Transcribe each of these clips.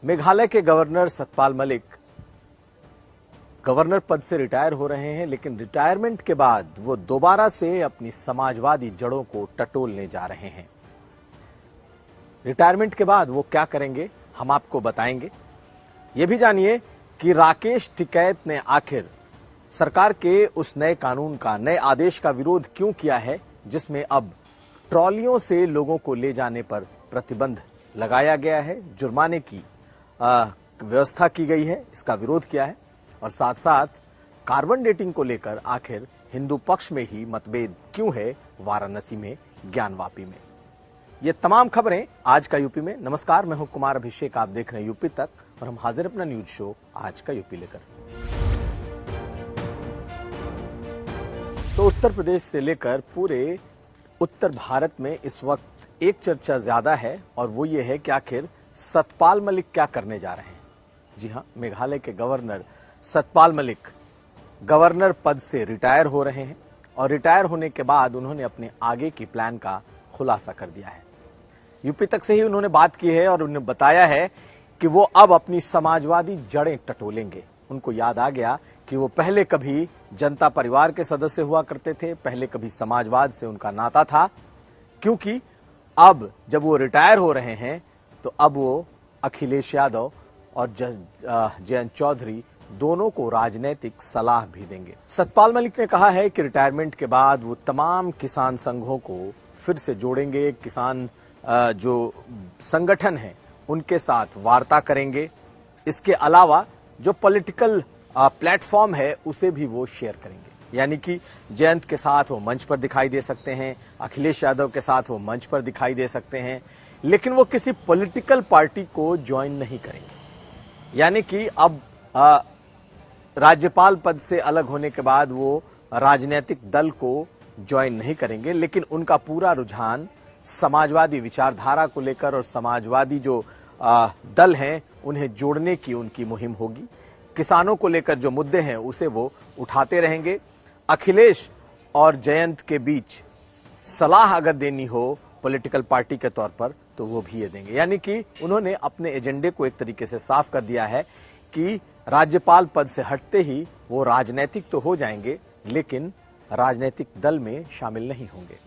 मेघालय के governor Satpal Malik governor पद से रिटायर हो रहे हैं, लेकिन रिटायरमेंट के बाद वो दोबारा से अपनी समाजवादी जड़ों को टटोलने जा रहे हैं। रिटायरमेंट के बाद वो क्या करेंगे, हम आपको बताएंगे। ये भी जानिए कि राकेश टिकैत ने आखिर सरकार के उस नए कानून का, नए आदेश का विरोध क्यों किया है, जिसमें अब ट्रॉलियों से लोगों को ले जाने पर प्रतिबंध लगाया गया है, जुर्माने की व्यवस्था की गई है, इसका विरोध किया है। और साथ साथ कार्बन डेटिंग को लेकर आखिर हिंदू पक्ष में ही मतभेद क्यों है वाराणसी में, ज्ञानवापी में। ये तमाम खबरें आज का यूपी में। नमस्कार, मैं हूं कुमार अभिषेक, आप देख रहे हैं यूपी तक और हम हाजिर अपना न्यूज शो आज का यूपी लेकर। तो उत्तर प्रदेश से लेकर पूरे उत्तर भारत में इस वक्त एक चर्चा ज्यादा है और वो ये है कि आखिर सतपाल मलिक क्या करने जा रहे हैं। जी हां, मेघालय के गवर्नर सतपाल मलिक गवर्नर पद से रिटायर हो रहे हैं और रिटायर होने के बाद उन्होंने अपने आगे की प्लान का खुलासा कर दिया है। यूपी तक से ही उन्होंने बात की है और उन्होंने बताया है कि वो अब अपनी समाजवादी जड़ें टटोलेंगे। उनको याद आ गया कि वो पहले कभी जनता परिवार के सदस्य हुआ करते थे, पहले कभी समाजवाद से उनका नाता था, क्योंकि अब जब वो रिटायर हो रहे हैं तो अब वो अखिलेश यादव और जयंत चौधरी दोनों को राजनीतिक सलाह भी देंगे। सतपाल मलिक ने कहा है कि रिटायरमेंट के बाद वो तमाम किसान संघों को फिर से जोड़ेंगे, किसान जो संगठन हैं उनके साथ वार्ता करेंगे। इसके अलावा जो पॉलिटिकल प्लेटफॉर्म है उसे भी वो शेयर करेंगे, यानी कि जयंत के साथ वो मंच पर दिखाई दे सकते हैं, अखिलेश यादव के साथ वो मंच पर दिखाई दे सकते हैं, लेकिन वो किसी पॉलिटिकल पार्टी को ज्वाइन नहीं करेंगे। यानी कि अब राज्यपाल पद से अलग होने के बाद वो राजनीतिक दल को ज्वाइन नहीं करेंगे, लेकिन उनका पूरा रुझान समाजवादी विचारधारा को लेकर और समाजवादी जो दल हैं उन्हें जोड़ने की उनकी मुहिम होगी। किसानों को लेकर जो मुद्दे हैं उसे वो उठाते रहेंगे। अखिलेश और जयंत के बीच सलाह अगर देनी हो पॉलिटिकल पार्टी के तौर पर तो वो भी ये देंगे। यानी कि उन्होंने अपने एजेंडे को एक तरीके से साफ कर दिया है कि राज्यपाल पद से हटते ही वो राजनीतिक तो हो जाएंगे, लेकिन राजनीतिक दल में शामिल नहीं होंगे।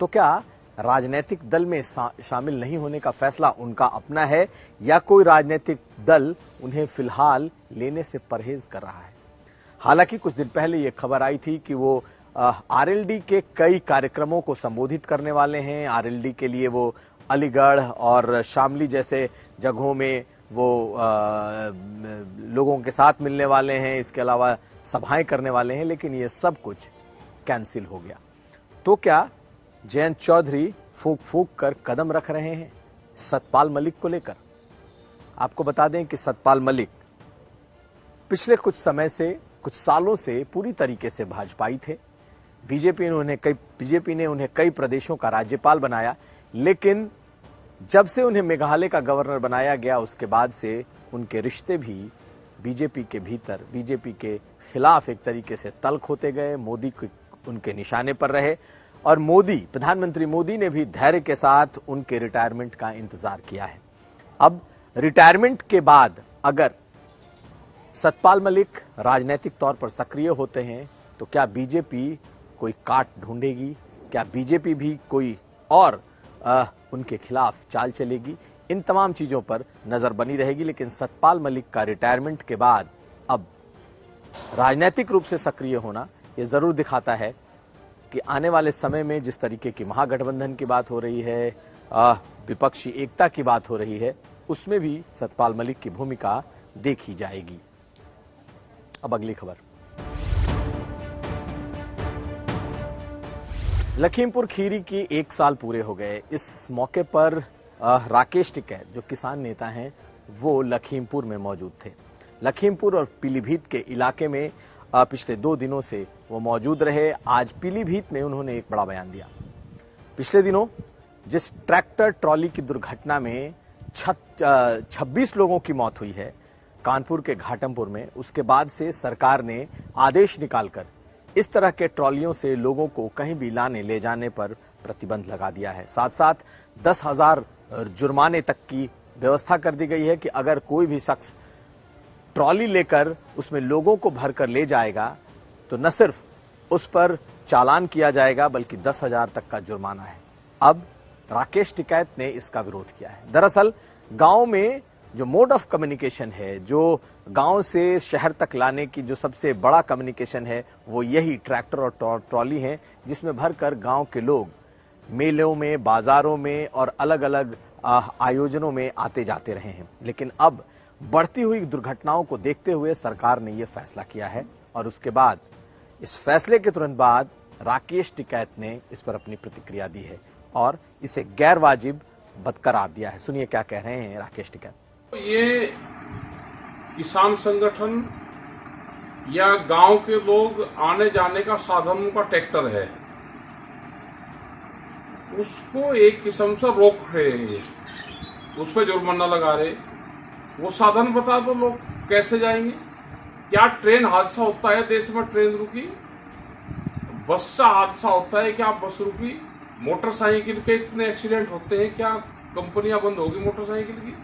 तो क्या राजनीतिक दल में शामिल नहीं होने का फैसला उनका अपना है या कोई राजनीतिक दल उन्हें फिलहाल लेने से परहेज कर रहा है? हालांकि कुछ दिन पहले ये खबर आई थी कि वो आरएलडी के कई कार्यक्रमों को संबोधित करने वाले हैं। आरएलडी के लिए वो अलीगढ़ और शामली जैसे जगहों में वो लोगों के साथ मिलने वाले हैं, इसके अलावा सभाएं करने वाले हैं, लेकिन ये सब कुछ कैंसिल हो गया। तो क्या जयंत चौधरी फूंक फूंक कर कदम रख रहे हैं सतपाल मलिक को लेकर? आपको बता दें कि सतपाल मलिक पिछले कुछ समय से, कुछ सालों से पूरी तरीके से भाजपाई थे। बीजेपी ने उन्हें कई प्रदेशों का राज्यपाल बनाया, लेकिन जब से उन्हें मेघालय का गवर्नर बनाया गया उसके बाद से उनके रिश्ते भी बीजेपी के भीतर, बीजेपी के खिलाफ एक तरीके से तल्ख होते गए। मोदी उनके निशाने पर रहे और प्रधानमंत्री मोदी ने भी धैर्य के साथ उनके रिटायरमेंट का इंतजार किया है। अब रिटायरमेंट के बाद अगर सतपाल मलिक राजनीतिक तौर पर सक्रिय होते हैं तो क्या बीजेपी कोई काट ढूंढेगी? क्या बीजेपी भी कोई और उनके खिलाफ चाल चलेगी? इन तमाम चीजों पर नजर बनी रहेगी। लेकिन सतपाल मलिक का रिटायरमेंट के बाद अब राजनीतिक रूप से सक्रिय होना यह जरूर दिखाता है कि आने वाले समय में जिस तरीके की महागठबंधन की बात हो रही है, विपक्षी एकता की बात हो रही है, उसमें भी सतपाल मलिक की भूमिका देखी जाएगी। अब अगली खबर। लखीमपुर खीरी की 1 साल पूरे हो गए। इस मौके पर राकेश टिकैत जो किसान नेता हैं वो लखीमपुर में मौजूद थे। लखीमपुर और पीलीभीत के इलाके में पिछले 2 दिनों से वो मौजूद रहे। आज पीलीभीत में उन्होंने एक बड़ा बयान दिया। पिछले दिनों जिस ट्रैक्टर ट्रॉली की दुर्घटना में 26 लोगों की मौत हुई है कानपुर के घाटमपुर में, उसके बाद से सरकार ने आदेश निकालकर इस तरह के ट्रॉलियों से लोगों को कहीं भी लाने ले जाने पर प्रतिबंध लगा दिया है। साथ साथ 10,000 जुर्माने तक की व्यवस्था कर दी गई है कि अगर कोई भी शख्स ट्रॉली लेकर उसमें लोगों को भरकर ले जाएगा तो न सिर्फ उस पर चालान किया जाएगा बल्कि 10,000 तक का जुर्माना है। अब राकेश टिकैत ने इसका विरोध किया है। दरअसल गांव में जो मोड ऑफ कम्युनिकेशन है, जो गांव से शहर तक लाने की जो सबसे बड़ा कम्युनिकेशन है, वो यही ट्रैक्टर और ट्रॉली है, जिसमें भरकर गांव के लोग मेलों में, बाजारों में और अलग अलग आयोजनों में आते जाते रहे हैं। लेकिन अब बढ़ती हुई दुर्घटनाओं को देखते हुए सरकार ने यह फैसला किया है और उसके बाद इस फैसले के तुरंत बाद राकेश टिकैत ने इस पर अपनी प्रतिक्रिया दी है और इसे गैर वाजिब बदकरार दिया है। सुनिए क्या कह रहे हैं राकेश टिकैत। ये किसान संगठन या गांव के लोग आने जाने का साधन का ट्रैक्टर है, उसको एक किस्म से रोक रहे हैं, उस पर जुर्माना लगा रहे। वो साधन बता दो, लोग कैसे जाएंगे? क्या ट्रेन हादसा होता है देश में, ट्रेन रुकी? बस से हादसा होता है, क्या बस रुकी? मोटरसाइकिल के इतने एक्सीडेंट होते हैं, क्या कंपनियां बंद होगी मोटरसाइकिल की?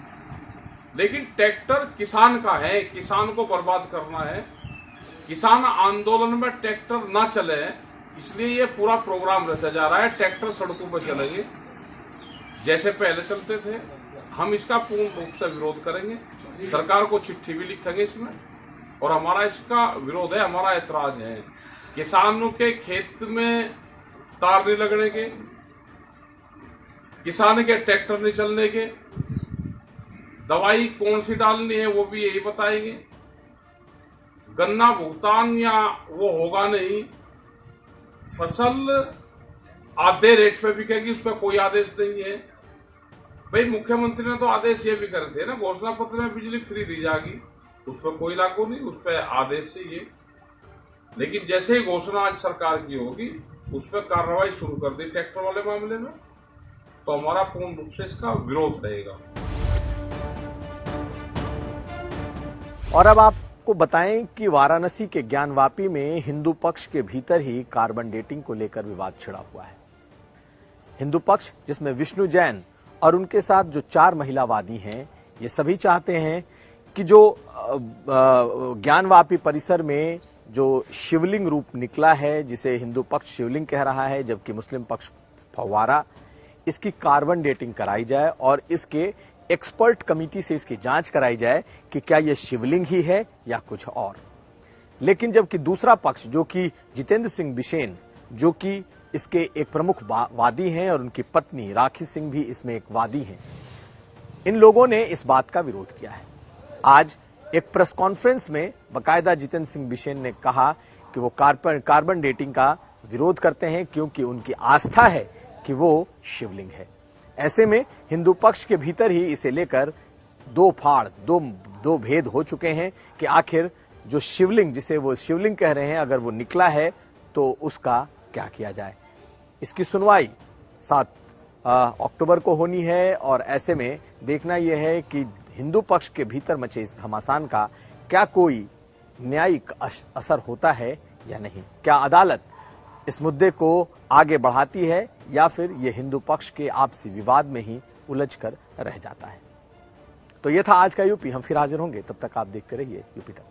लेकिन ट्रैक्टर किसान का है, किसान को बर्बाद करना है। किसान आंदोलन में ट्रैक्टर ना चले, इसलिए ये पूरा प्रोग्राम रचा जा रहा है। ट्रैक्टर सड़कों पर चलेंगे जैसे पहले चलते थे। हम इसका पूर्ण रूप से विरोध करेंगे, सरकार को चिट्ठी भी लिखेंगे इसमें, और हमारा इसका विरोध है, हमारा ऐतराज है। किसानों के खेत में तार नहीं लगने के, किसान के ट्रैक्टर नहीं चलने के, दवाई कौन सी डालनी है वो भी यही बताएंगे, गन्ना भुगतान या वो होगा नहीं, फसल आधे रेट पे बिकेगी, उस पर कोई आदेश नहीं है। भाई मुख्यमंत्री ने तो आदेश ये भी करे थे ना, घोषणा पत्र में बिजली फ्री दी जाएगी, उस पर कोई लागू नहीं, उस पर आदेश से ये। लेकिन जैसे ही घोषणा आज सरकार की होगी, उस पर कार्रवाई शुरू कर दी ट्रैक्टर वाले मामले में, तो हमारा पूर्ण रूप से इसका विरोध रहेगा। और अब आपको बताएं कि वाराणसी के ज्ञानवापी में हिंदू पक्ष के भीतर ही कार्बन डेटिंग को लेकर विवाद छिड़ा हुआ है। हिंदू पक्ष, जिसमें विष्णु जैन और उनके साथ जो 4 महिलावादी हैं, ये सभी चाहते हैं कि जो ज्ञानवापी परिसर में जो शिवलिंग रूप निकला है, जिसे हिंदू पक्ष शिवलिंग कह रहा है जबकि मुस्लिम पक्ष फव्वारा, इसकी कार्बन डेटिंग कराई जाए और इसके एक्सपर्ट कमेटी से इसकी जांच कराई जाए कि क्या यह शिवलिंग ही है या कुछ और। लेकिन जबकि दूसरा पक्ष, जो कि जितेंद्र सिंह बिसेन, जो कि इसके एक प्रमुख वादी हैं और उनकी पत्नी राखी सिंह भी इसमें एक वादी हैं, इन लोगों ने इस बात का विरोध किया है। आज एक प्रेस कॉन्फ्रेंस में बाकायदा जितेंद्र सिंह बिसेन ने कहा कि वो कार्बन डेटिंग का विरोध करते हैं क्योंकि उनकी आस्था है कि वो शिवलिंग है। ऐसे में हिंदू पक्ष के भीतर ही इसे लेकर दो भेद हो चुके हैं कि आखिर जो शिवलिंग, जिसे वो शिवलिंग कह रहे हैं, अगर वो निकला है तो उसका क्या किया जाए। इसकी सुनवाई 7 अक्टूबर को होनी है और ऐसे में देखना यह है कि हिंदू पक्ष के भीतर मचे इस घमासान का क्या कोई न्यायिक असर होता है या नहीं। क्या अदालत इस मुद्दे को आगे बढ़ाती है या फिर ये हिंदू पक्ष के आपसी विवाद में ही उलझकर रह जाता है। तो ये था आज का यूपी। हम फिर हाजिर होंगे, तब तक आप देखते रहिए यूपी तक।